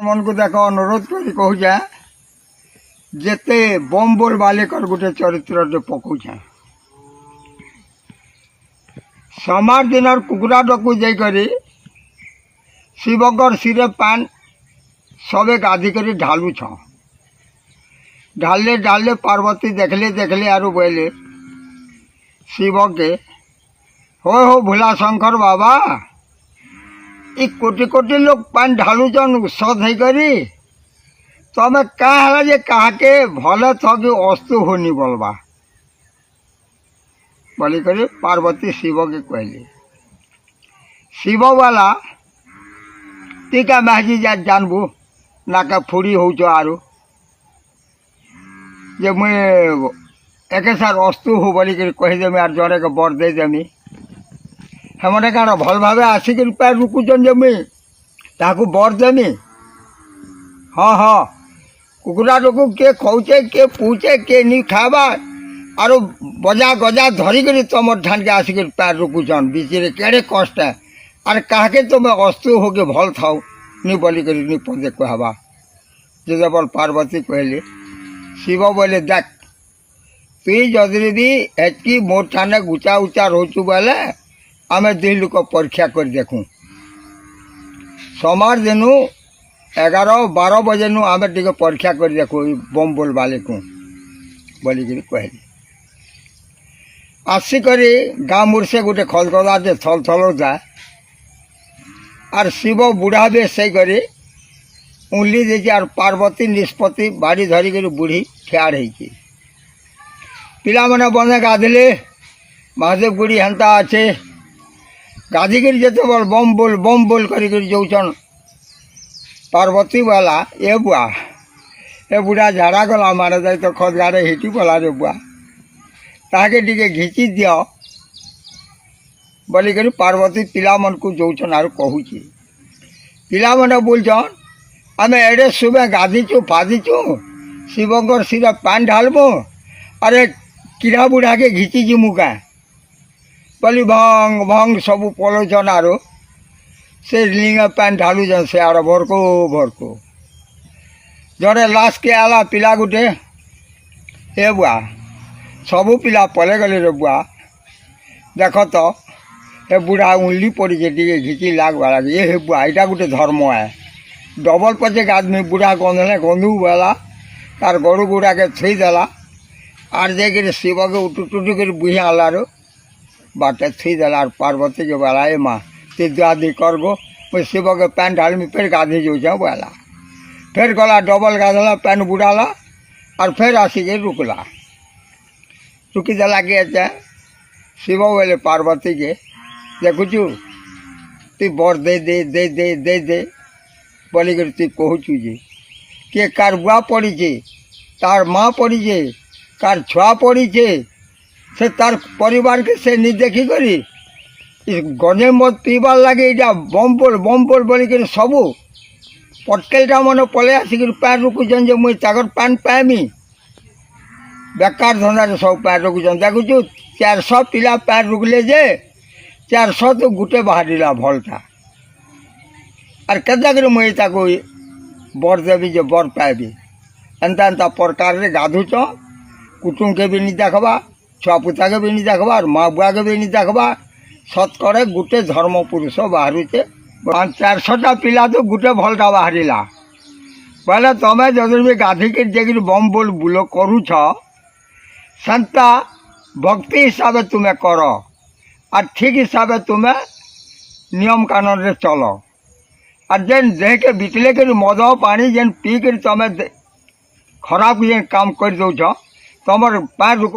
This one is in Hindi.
मन को देख अनुरोध कर कहूँ जेते बम बोल बालिकर गोटे चरित्र पकाऊे समार दिन कुकुरा डकू जाकर शिवकर सिरे पान सबे गाधी कर ढालू ढाले ढाले पार्वती देखले देखले आरु बोले शिव के हो भोला शंकर बाबा ई कोटि कोटि लोग पान ढालुचन सद है करी तमें क्या जे कहा के भले थकी अस्तु होनी बोलबा बोली कर पार्वती शिव के कहले शिव वाला टीका महजी जा जानबू नाका फुड़ी हो आरु जे मुझे एक सार अस्तु हो बोली कर कहीदेमी आर जड़े के बर देदेमी हेमने क्या भल भाव आसिक पैर रुकुचन जे मुई ताकू बर देमी हाँ हाँ कुकुरा टोकू के खौचे के पूछे के नहीं खावा आरो बजा गजा धरिक तुम ठान के आसिक पैर रुकुचन बीचरे केड़े कष्ट है आर कहा के तुम अस्तु हो के भल थाओ नहीं बोली कर नहीं पदे कहवा जे बोल पार्वती कहले शिव बोले देख तुई जदि भी एतकी मोर ठाने उचा उचा रोचु बोले आम दुई लोक परीक्षा कर देखूँ समार दिनू 11-12 बजे नु आम टे परीक्षा कर देखू बम बोल बाले को बोलिक कहली आसिक गाँ मुर्से गोटे खलगदा जे थल थल जाए आर शिव बुढ़ा बे से करे उंगली दे आर पार्वती निष्पत्ति बाड़ी धरिक बुढ़ी ठियाड़ हो पिला मैंने बंदे गाधले महादेव गुड़ी हेन्ता अच्छे गाधिक जिते बल बम बोल कर जाऊन पार्वती वाला ए बुआ ए बुढ़ा झाड़ा गला मारे जाए तो खदगाड़े हिटी पला रे बुआ ताके टिके घिची दियो बोलिक पार्वती पिला मन को जाऊन आर कहूची पिला मैंने बोलछन आम एडे सुबह गाधीचु फाधीचु शिवकर सिर पान ढालबो अरे किरा बुढ़ा के घिची जिमु का बोली भंग भंग सब पलोचन आरो से लिंग पान ढालुचन से आर भरको जड़े लाश के आला पिला गुटे ए बुआ सबू पिला पले गले रे बुआ देख तो ए बुढ़ा उंगली पड़ी टे घिची लाग बाला ये हे बुआ यहाँ गोटे धर्म है डबल पचे आदमी बुढ़ा गंधले गंधु वाला तार गरु गुड़ा के थी देला आर जाकर शिव के उटुटुटु कर बुझे आलारो बाटे थी देला आर पार्वती के बोला ए माँ ते गाधी कर गो मैं शिव के पैन ढाल में फिर गाधी जो बोला फिर गला डबल गाधला पैन बुड़ाला और फिर आसिक रुकला रुकी देला के शिव बोले पार्वती के देखुचु तु बर दे दे दे दे दे दे बोलिक तु कहचु जे किए कार बुआ पड़ी तार माँ पड़ी कार छुआ पड़ी से तार परिवार के से नहीं देखी करी गने मत पीबार लगे ये बम बोल बोलिक सबू पटकेलटा मन पले आसिक पैर रुकुचन जे मुई ताकर पान पाएमी बेकार धंदा सब पैर रुकुचन देखुचु 400 पिला पैर रुकले जे 400 तो गुटे बाहरिला भलटा आर के मुई ताको बर देवी जे बर पाएबी एंता एंता प्रकार रे गाधुच कुटुम के भी नहीं देखबा छुआ पुता के भी नहीं देखबा और माँ बुआ के भी नहीं देखबा सतकरे गुटे धर्म पुरुष बाहरुचे 400टा पिला तो गुटे भलटा बाहरिला बोले तमें जदि भी गाधिक जाकर बम बोल बुलो करुछ सेंता भक्ति हिसाब से तुम्हें कर और ठीक हिसाब से तुम्हें नियम कानून रे चलो और जेन देह के बितले कर मद पानी जेन पी कर तमें खराब जेन काम कर दौ तुम पैर